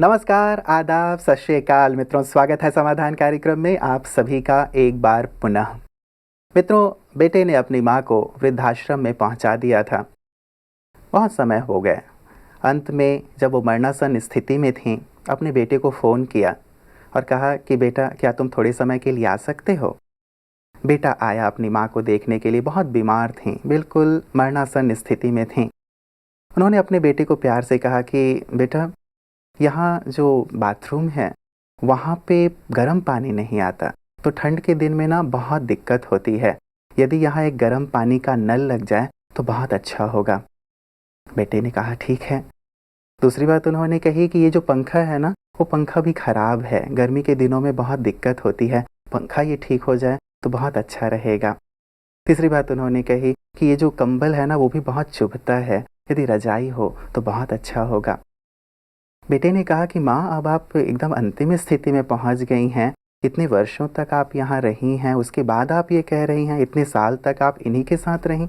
नमस्कार, आदाब, सत श्री अकाल मित्रों, स्वागत है समाधान कार्यक्रम में आप सभी का एक बार पुनः। मित्रों, बेटे ने अपनी माँ को वृद्धाश्रम में पहुँचा दिया था। बहुत समय हो गए। अंत में जब वो मरणासन स्थिति में थीं, अपने बेटे को फ़ोन किया और कहा कि बेटा, क्या तुम थोड़े समय के लिए आ सकते हो? बेटा आया अपनी माँ को देखने के लिए। बहुत बीमार थीं, बिल्कुल मरणासन स्थिति में थीं। उन्होंने अपने बेटे को प्यार से कहा कि बेटा, यहाँ जो बाथरूम है वहाँ पे गर्म पानी नहीं आता, तो ठंड के दिन में ना बहुत दिक्कत होती है। यदि यहाँ एक गर्म पानी का नल लग जाए तो बहुत अच्छा होगा। बेटे ने कहा ठीक है। दूसरी बात उन्होंने कही कि ये जो पंखा है ना, वो पंखा भी ख़राब है, गर्मी के दिनों में बहुत दिक्कत होती है, पंखा ये ठीक हो जाए तो बहुत अच्छा रहेगा। तीसरी बात उन्होंने कही कि ये जो कंबल है ना, वो भी बहुत चुभता है, यदि रजाई हो तो बहुत अच्छा होगा। बेटे ने कहा कि माँ, अब आप एकदम अंतिम स्थिति में पहुँच गई हैं। इतने वर्षों तक आप यहाँ रही हैं, उसके बाद आप ये कह रही हैं, इतने साल तक आप इन्हीं के साथ रहीं।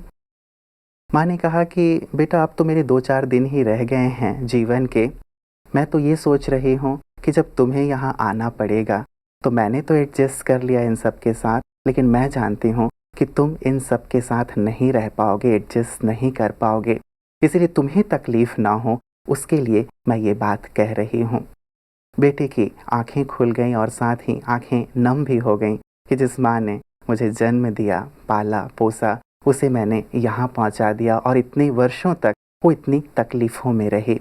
माँ ने कहा कि बेटा, अब तो मेरे 2-4 दिन ही रह गए हैं जीवन के। मैं तो ये सोच रही हूँ कि जब तुम्हें यहाँ आना पड़ेगा तो मैंने तो एडजस्ट कर लिया इन सब के साथ, लेकिन मैं जानती हूँ कि तुम इन सब के साथ नहीं रह पाओगे, एडजस्ट नहीं कर पाओगे, इसलिए तुम्हें तकलीफ़ ना हो उसके लिए मैं ये बात कह रही हूँ। बेटे की आंखें खुल गईं और साथ ही आंखें नम भी हो गईं कि जिस माँ ने मुझे जन्म दिया, पाला पोसा, उसे मैंने यहाँ पहुँचा दिया और इतने वर्षों तक वो इतनी तकलीफ़ों में रही।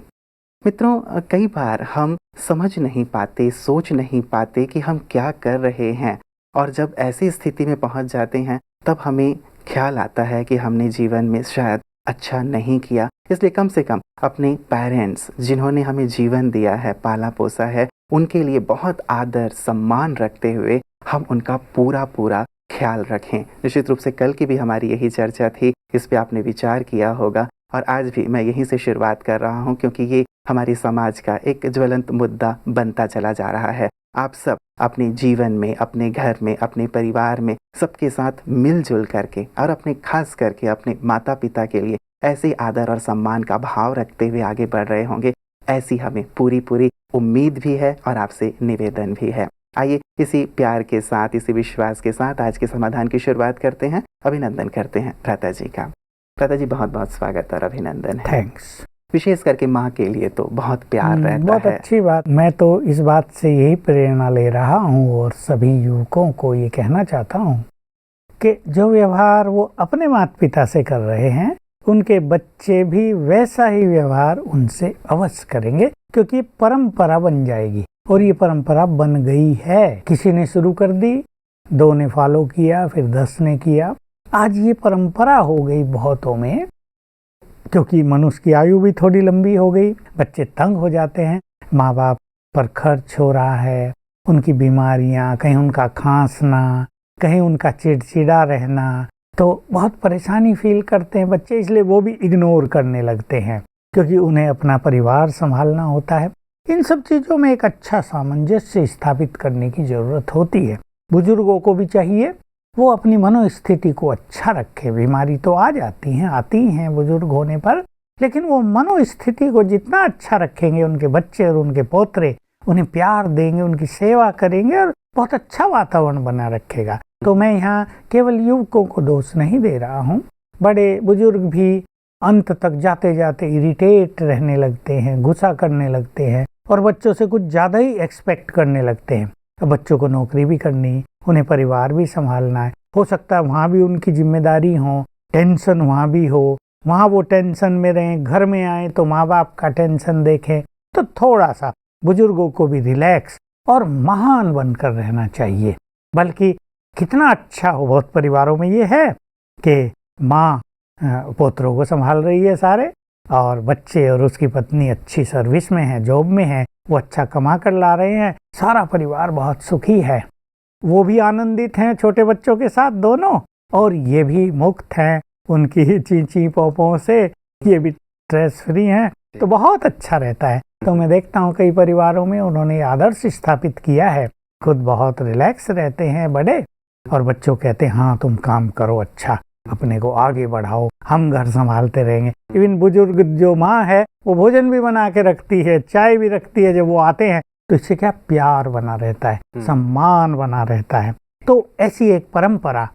मित्रों, कई बार हम समझ नहीं पाते, सोच नहीं पाते कि हम क्या कर रहे हैं, और जब ऐसी स्थिति में पहुँच जाते हैं तब हमें ख्याल आता है कि हमने जीवन में शायद अच्छा नहीं किया। इसलिए कम से कम अपने पेरेंट्स, जिन्होंने हमें जीवन दिया है, पाला पोसा है, उनके लिए बहुत आदर सम्मान रखते हुए हम उनका पूरा ख्याल रखें। निश्चित रूप से कल की भी हमारी यही चर्चा थी, इस पे आपने विचार किया होगा, और आज भी मैं यहीं से शुरुआत कर रहा हूँ, क्योंकि ये हमारी समाज का एक ज्वलंत मुद्दा बनता चला जा रहा है। आप सब अपने जीवन में, अपने घर में, अपने परिवार में सबके साथ मिलजुल करके और अपने खास करके अपने माता पिता के लिए ऐसे आदर और सम्मान का भाव रखते हुए आगे बढ़ रहे होंगे, ऐसी हमें पूरी उम्मीद भी है और आपसे निवेदन भी है। आइए इसी प्यार के साथ, इसी विश्वास के साथ आज के समाधान की शुरुआत करते हैं। अभिनंदन करते हैं भ्राता जी का। भ्राता जी, बहुत बहुत स्वागत और अभिनंदन है। थैंक्स। विशेष करके माँ के लिए तो बहुत प्यार रहता बहुत है। अच्छी बात। मैं तो इस बात से यही प्रेरणा ले रहा हूँ और सभी युवकों को ये कहना चाहता हूँ कि जो व्यवहार वो अपने माता पिता से कर रहे हैं, उनके बच्चे भी वैसा ही व्यवहार उनसे अवश्य करेंगे, क्योंकि परंपरा बन जाएगी। और ये परंपरा बन गई है। किसी ने शुरू कर दी, 2 ने फॉलो किया, फिर 10 ने किया, आज ये परंपरा हो गई बहुतों में। क्योंकि मनुष्य की आयु भी थोड़ी लंबी हो गई, बच्चे तंग हो जाते हैं, माँ बाप पर खर्च हो रहा है, उनकी बीमारियाँ, कहीं उनका खांसना, कहीं उनका चिड़चिड़ा रहना, तो बहुत परेशानी फील करते हैं बच्चे, इसलिए वो भी इग्नोर करने लगते हैं, क्योंकि उन्हें अपना परिवार संभालना होता है। इन सब चीज़ों में एक अच्छा सामंजस्य स्थापित करने की ज़रूरत होती है। बुजुर्गों को भी चाहिए वो अपनी मनोस्थिति को अच्छा रखे। बीमारी तो आ जाती हैं, आती हैं बुजुर्ग होने पर, लेकिन वो मनोस्थिति को जितना अच्छा रखेंगे, उनके बच्चे और उनके पोतरे उन्हें प्यार देंगे, उनकी सेवा करेंगे और बहुत अच्छा वातावरण बना रखेगा। तो मैं यहाँ केवल युवकों को दोष नहीं दे रहा हूँ, बड़े बुजुर्ग भी अंत तक जाते जाते इरिटेट रहने लगते हैं, गुस्सा करने लगते हैं और बच्चों से कुछ ज़्यादा ही एक्सपेक्ट करने लगते हैं। अब बच्चों को नौकरी भी करनी, उन्हें परिवार भी संभालना है, हो सकता है वहाँ भी उनकी जिम्मेदारी हो, टेंशन वहाँ भी हो, वहाँ वो टेंशन में रहें, घर में आए तो माँ बाप का टेंशन देखें। तो थोड़ा सा बुजुर्गों को भी रिलैक्स और महान बनकर रहना चाहिए। बल्कि कितना अच्छा हो, बहुत परिवारों में ये है कि माँ पोतरों को संभाल रही है सारे, और बच्चे और उसकी पत्नी अच्छी सर्विस में है, जॉब में है, वो अच्छा कमा कर ला रहे हैं, सारा परिवार बहुत सुखी है, वो भी आनंदित हैं छोटे बच्चों के साथ दोनों, और ये भी मुक्त हैं उनकी चींची पोपों से, ये भी स्ट्रेस फ्री हैं, तो बहुत अच्छा रहता है। तो मैं देखता हूँ कई परिवारों में उन्होंने आदर्श स्थापित किया है, खुद बहुत रिलैक्स रहते हैं बड़े, और बच्चों कहते हैं हाँ तुम काम करो अच्छा, अपने को आगे बढ़ाओ, हम घर संभालते रहेंगे। इवन बुजुर्ग जो माँ है वो भोजन भी बना के रखती है, चाय भी रखती है, जब वो आते हैं तो इससे क्या प्यार बना रहता है, सम्मान बना रहता है। तो ऐसी एक परंपरा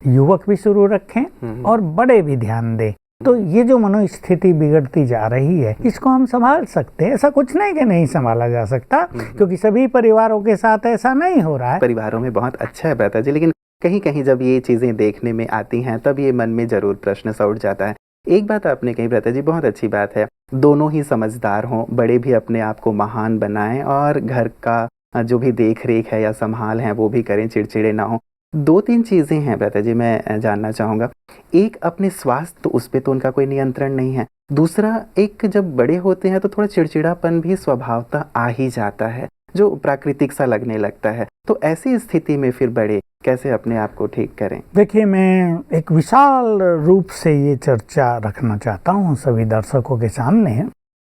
युवक भी शुरू रखें और बड़े भी ध्यान दें। तो ये जो मनोस्थिति बिगड़ती जा रही है इसको हम संभाल सकते हैं। ऐसा कुछ नहीं कि नहीं संभाला जा सकता, क्योंकि सभी परिवारों के साथ ऐसा नहीं हो रहा है। परिवारों में बहुत अच्छा है भ्राता जी, लेकिन कहीं कहीं जब ये चीज़ें देखने में आती हैं तब ये मन में ज़रूर प्रश्न सा उठ जाता है। एक बात आपने कही भ्राता जी, बहुत अच्छी बात है, दोनों ही समझदार हों, बड़े भी अपने आप को महान बनाएं और घर का जो भी देख रेख है या संभाल है वो भी करें, चिड़चिड़े ना हो। दो तीन चीज़ें हैं भ्राता जी मैं जानना चाहूँगा। एक, अपने स्वास्थ्य, तो उस पर तो उनका कोई नियंत्रण नहीं है। दूसरा, एक जब बड़े होते हैं तो थोड़ा चिड़चिड़ापन भी स्वभावतः आ ही जाता है, जो प्राकृतिक सा लगने लगता है। तो ऐसी स्थिति में फिर बड़े कैसे अपने आप को ठीक करें? देखिए, मैं एक विशाल रूप से ये चर्चा रखना चाहता हूँ सभी दर्शकों के सामने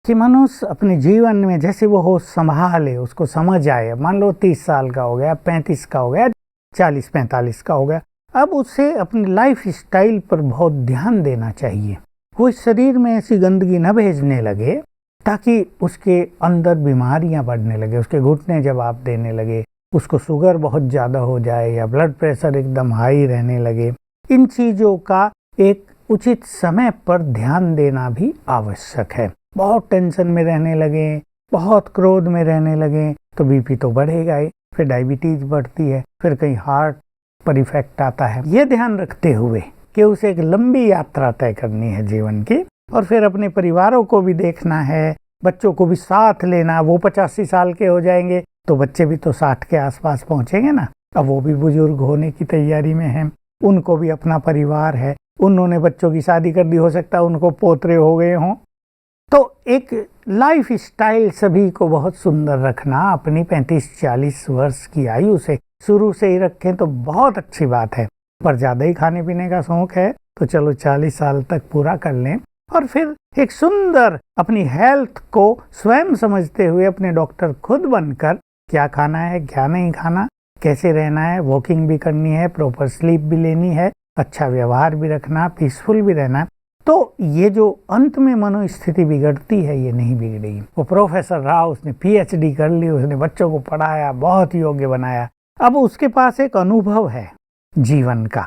कि मनुष्य अपने जीवन में जैसे वो हो संभाले, उसको समझ आए। मान लो 30 साल का हो गया, 35 का हो गया, 40-45 का हो गया, अब उसे अपनी लाइफ स्टाइल पर बहुत ध्यान देना चाहिए। वो शरीर में ऐसी गंदगी न भेजने लगे ताकि उसके अंदर बीमारियां बढ़ने लगे, उसके घुटने जवाब देने लगे, उसको शुगर बहुत ज़्यादा हो जाए या ब्लड प्रेशर एकदम हाई रहने लगे। इन चीज़ों का एक उचित समय पर ध्यान देना भी आवश्यक है। बहुत टेंशन में रहने लगे, बहुत क्रोध में रहने लगे तो बीपी तो बढ़ेगा ही, फिर डायबिटीज बढ़ती है, फिर कहीं हार्ट पर इफेक्ट आता है। ये ध्यान रखते हुए कि उसे एक लंबी यात्रा तय करनी है जीवन की, और फिर अपने परिवारों को भी देखना है, बच्चों को भी साथ लेना। वो 85 साल के हो जाएंगे तो बच्चे भी तो 60 के आसपास पहुंचेंगे ना। अब वो भी बुजुर्ग होने की तैयारी में हैं, उनको भी अपना परिवार है, उन्होंने बच्चों की शादी कर दी, हो सकता है उनको पोतरे हो गए हों। तो एक लाइफ स्टाइल सभी को बहुत सुंदर रखना, अपनी 35-40 वर्ष की आयु से शुरू से ही रखें तो बहुत अच्छी बात है। पर ज़्यादा ही खाने पीने का शौक है तो चलो 40 साल तक पूरा कर लें, और फिर एक सुंदर अपनी हेल्थ को स्वयं समझते हुए अपने डॉक्टर खुद बनकर क्या खाना है, क्या नहीं खाना, कैसे रहना है, वॉकिंग भी करनी है, प्रॉपर स्लीप भी लेनी है, अच्छा व्यवहार भी रखना, पीसफुल भी रहना। तो ये जो अंत में मनोस्थिति बिगड़ती है ये नहीं बिगड़ेगी। वो प्रोफेसर रहा, उसने PhD कर ली, उसने बच्चों को पढ़ाया, बहुत योग्य बनाया, अब उसके पास एक अनुभव है जीवन का,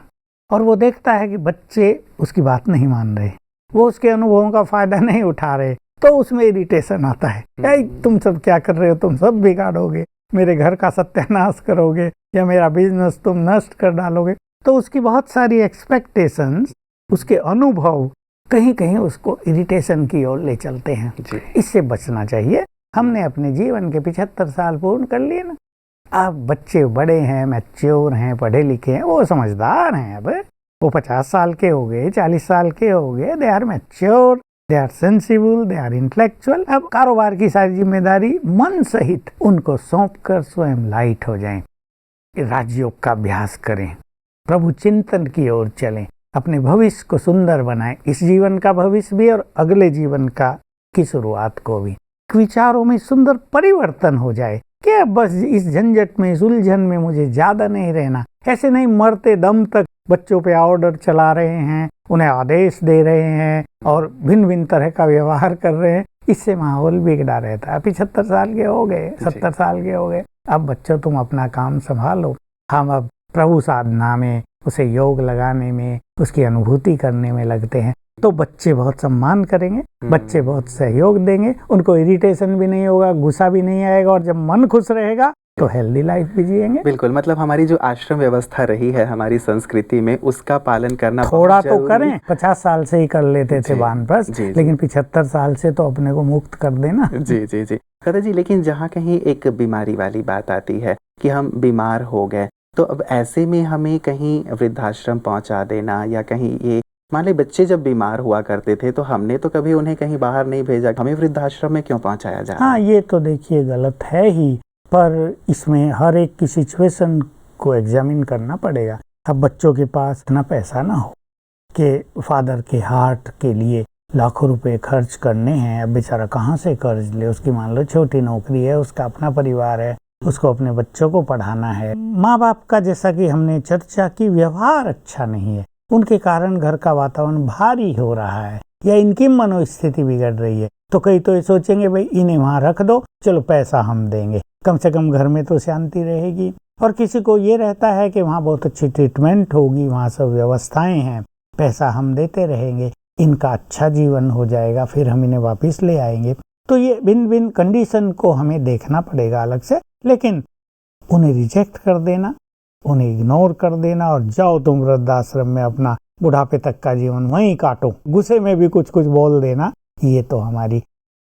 और वो देखता है कि बच्चे उसकी बात नहीं मान रहे, वो उसके अनुभवों का फायदा नहीं उठा रहे, तो उसमें इरिटेशन आता है, तुम सब क्या कर रहे हो, तुम सब बिगाड़ोगे, मेरे घर का सत्यानाश करोगे या मेरा बिजनेस तुम नष्ट कर डालोगे। तो उसकी बहुत सारी एक्सपेक्टेशंस, उसके अनुभव कहीं कहीं उसको इरिटेशन की ओर ले चलते हैं। इससे बचना चाहिए। हमने अपने जीवन के 75 साल पूर्ण कर लिए ना, अब बच्चे बड़े हैं, मैच्योर हैं, पढ़े लिखे हैं, वो समझदार हैं। अब वो 50 साल के हो गए, 40 साल के हो गए, they are mature, they are sensible, they are intellectual. अब कारोबार की सारी जिम्मेदारी मन सहित उनको सौंप कर स्वयं लाइट हो जाएं, राजयोग का अभ्यास करें, प्रभु चिंतन की ओर चलें, अपने भविष्य को सुंदर बनाएं, इस जीवन का भविष्य भी और अगले जीवन की शुरुआत को भी। विचारों में सुंदर परिवर्तन हो जाए कि बस इस झंझट में, इस उलझन में मुझे ज्यादा नहीं रहना। ऐसे नहीं मरते दम तक बच्चों पे ऑर्डर चला रहे हैं, उन्हें आदेश दे रहे हैं और भिन्न भिन्न तरह का व्यवहार कर रहे हैं, इससे माहौल बिगड़ा रहता है। 75 साल के हो गए, 70 साल के हो गए, अब बच्चों तुम अपना काम संभालो, हम अब प्रभु साधना में, उसे योग लगाने में, उसकी अनुभूति करने में लगते हैं। तो बच्चे बहुत सम्मान करेंगे, बच्चे बहुत सहयोग देंगे, उनको इरिटेशन भी नहीं होगा, गुस्सा भी नहीं आएगा, और जब मन खुश रहेगा तो हेल्दी लाइफ भी जिएंगे। बिल्कुल, मतलब हमारी जो आश्रम व्यवस्था रही है हमारी संस्कृति में, उसका पालन करना थोड़ा तो करें। 50 साल से ही कर लेते थे वानप्रस्थ, लेकिन 75 साल से तो अपने को मुक्त कर देना। जी जी जी दादा जी, लेकिन जहाँ कहीं एक बीमारी वाली बात आती है कि हम बीमार हो गए, तो अब ऐसे में हमें कहीं वृद्धाश्रम पहुंचा देना, या कहीं ये मान ली बच्चे जब बीमार हुआ करते थे तो हमने तो कभी उन्हें कहीं बाहर नहीं भेजा, हमें वृद्धाश्रम में क्यों पहुंचाया जा रहा है? हाँ, ये तो देखिए गलत है ही, पर इसमें हर एक की सिचुएशन को एग्जामिन करना पड़ेगा। अब बच्चों के पास इतना पैसा ना हो कि फादर के हार्ट के लिए लाखों रुपए खर्च करने हैं, अब बेचारा कहाँ से कर्ज ले, उसकी मान लो छोटी नौकरी है, उसका अपना परिवार है, उसको अपने बच्चों को पढ़ाना है। माँ बाप का जैसा कि हमने चर्चा की व्यवहार अच्छा नहीं है, उनके कारण घर का वातावरण भारी हो रहा है या इनकी मनोस्थिति बिगड़ रही है, तो कई तो ये सोचेंगे भाई इन्हें वहाँ रख दो, चलो पैसा हम देंगे, कम से कम घर में तो शांति रहेगी। और किसी को ये रहता है कि वहाँ बहुत अच्छी ट्रीटमेंट होगी, वहाँ सब व्यवस्थाएं हैं, पैसा हम देते रहेंगे, इनका अच्छा जीवन हो जाएगा, फिर हम इन्हें वापस ले आएंगे। तो ये भिन्न भिन्न कंडीशन को हमें देखना पड़ेगा अलग से, लेकिन उन्हें रिजेक्ट कर देना, उन्हें इग्नोर कर देना और जाओ तुम वृद्धाश्रम में अपना बुढ़ापे तक का जीवन वहीं काटो, गुस्से में भी कुछ कुछ बोल देना, ये तो हमारी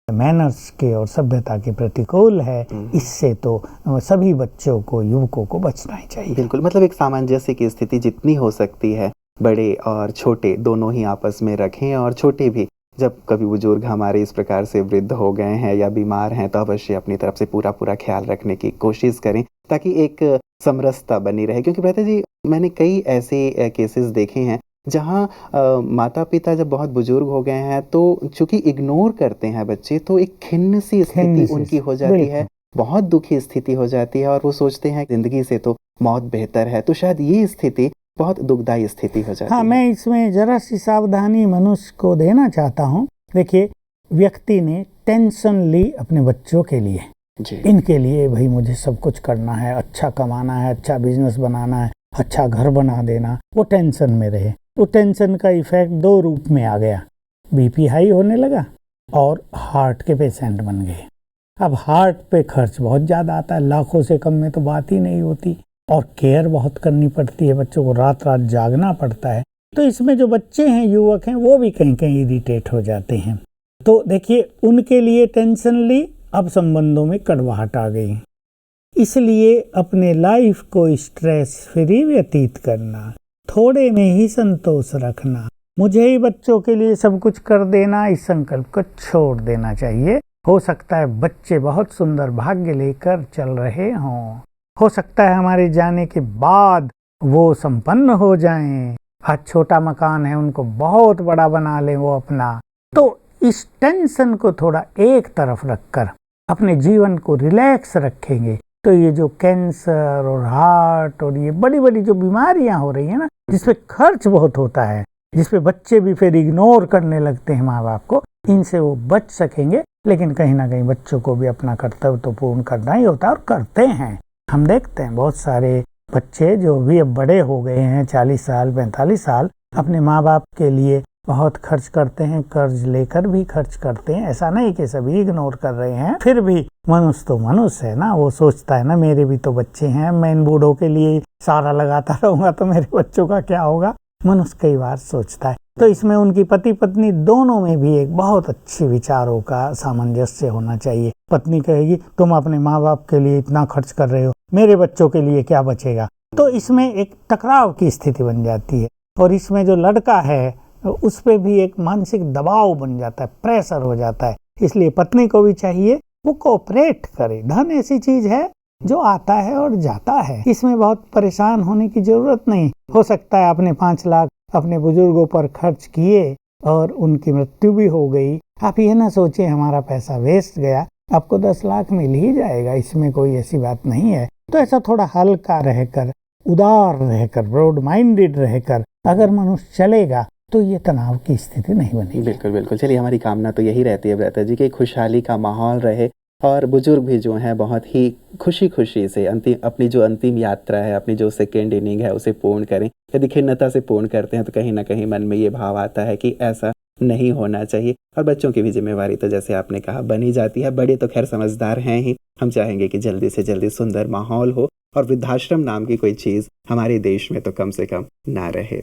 मैनर्स के और सभ्यता के प्रतिकूल है। इससे तो सभी बच्चों को, युवकों को बचना ही चाहिए। बिल्कुल, मतलब एक सामंजस्य की स्थिति जितनी हो सकती है, बड़े और छोटे दोनों ही आपस में रखें, और छोटे भी जब कभी बुजुर्ग हमारे इस प्रकार से वृद्ध हो गए हैं या बीमार हैं तो अवश्य अपनी तरफ से पूरा ख्याल रखने की कोशिश करें ताकि एक समरसता बनी रहे। क्योंकि भ्राता जी, मैंने कई ऐसे केसेस देखे हैं जहाँ माता पिता जब बहुत बुजुर्ग हो गए हैं तो चूंकि इग्नोर करते हैं बच्चे, तो एक खिन्न सी स्थिति उनकी हो जाती है, बहुत दुखी स्थिति हो जाती है, और वो सोचते हैं जिंदगी से तो मौत बेहतर है। तो शायद ये स्थिति बहुत दुखदायी स्थिति हो जाती है। मैं इसमें जरा सी सावधानी मनुष्य को देना चाहता हूँ। देखिए, व्यक्ति ने टेंशन ली अपने बच्चों के लिए जी। इनके लिए भाई मुझे सब कुछ करना है, अच्छा कमाना है, अच्छा बिजनेस बनाना है, अच्छा घर बना देना, वो टेंशन में रहे। वो टेंशन का इफेक्ट दो रूप में आ गया, बीपी हाई होने लगा और हार्ट के पेशेंट बन गए। अब हार्ट पे खर्च बहुत ज़्यादा आता है, लाखों से कम में तो बात ही नहीं होती, और केयर बहुत करनी पड़ती है, बच्चों को रात रात जागना पड़ता है। तो इसमें जो बच्चे हैं, युवक हैं, वो भी कहीं कहीं इरिटेट हो जाते हैं। तो देखिए, उनके लिए टेंशन ली, अब संबंधों में कड़वाहट आ गई। इसलिए अपने लाइफ को स्ट्रेस फ्री व्यतीत करना, थोड़े में ही संतोष रखना, मुझे ही बच्चों के लिए सब कुछ कर देना, इस संकल्प को छोड़ देना चाहिए। हो सकता है बच्चे बहुत सुंदर भाग्य लेकर चल रहे हों, हो सकता है हमारे जाने के बाद वो संपन्न हो जाएं, आज छोटा मकान है उनको बहुत बड़ा बना लें वो अपना। तो इस टेंशन को थोड़ा एक तरफ रखकर अपने जीवन को रिलैक्स रखेंगे तो ये जो कैंसर और हार्ट और ये बड़ी बड़ी जो बीमारियां हो रही है ना, जिसपे खर्च बहुत होता है, जिसपे बच्चे भी फिर इग्नोर करने लगते हैं माँ बाप को, इनसे वो बच सकेंगे। लेकिन कहीं ना कहीं बच्चों को भी अपना कर्तव्य तो पूर्ण करना ही होता है, और करते हैं। हम देखते हैं बहुत सारे बच्चे जो भी अब बड़े हो गए हैं, 40 साल 45 साल, अपने माँ बाप के लिए बहुत खर्च करते हैं, कर्ज लेकर भी खर्च करते हैं। ऐसा नहीं कि सभी इग्नोर कर रहे हैं, फिर भी मनुष्य तो मनुष्य है ना, वो सोचता है ना मेरे भी तो बच्चे हैं, मैं इन बूढ़ों के लिए सारा लगाता रहूंगा तो मेरे बच्चों का क्या होगा, मनुष्य कई बार सोचता है। तो इसमें उनकी पति पत्नी दोनों में भी एक बहुत अच्छे विचारों का सामंजस्य होना चाहिए। पत्नी कहेगी तुम अपने माँ बाप के लिए इतना खर्च कर रहे हो, मेरे बच्चों के लिए क्या बचेगा। तो इसमें एक टकराव की स्थिति बन जाती है, और इसमें जो लड़का है उस पे भी एक मानसिक दबाव बन जाता है, प्रेशर हो जाता है। इसलिए पत्नी को भी चाहिए वो कोऑपरेट करे। धन ऐसी चीज है जो आता है और जाता है, इसमें बहुत परेशान होने की जरूरत नहीं। हो सकता है आपने 5 लाख अपने बुजुर्गों पर खर्च किए और उनकी मृत्यु भी हो गई, आप ये ना सोचे हमारा पैसा वेस्ट गया, आपको 10 लाख मिल ही जाएगा, इसमें कोई ऐसी बात नहीं है। तो ऐसा थोड़ा हल्का रहकर, उदार रहकर, ब्रॉड माइंडेड रहकर अगर मनुष्य चलेगा तो ये तनाव की स्थिति नहीं बनेगी। बिल्कुल बिल्कुल। चलिए, हमारी कामना तो यही रहती है भ्राता जी कि खुशहाली का माहौल रहे, और बुजुर्ग भी जो हैं बहुत ही खुशी खुशी से अपनी जो अंतिम यात्रा है, अपनी जो सेकेंड इनिंग है उसे पूर्ण करें। यदि खिन्नता से पूर्ण करते हैं तो कहीं ना कहीं मन में ये भाव आता है कि ऐसा नहीं होना चाहिए। और बच्चों की भी जिम्मेवारी तो जैसे आपने कहा बनी जाती है, बड़े तो खैर समझदार हैं ही। हम चाहेंगे कि जल्दी से जल्दी सुंदर माहौल हो और वृद्धाश्रम नाम की कोई चीज़ हमारे देश में तो कम से कम ना रहे।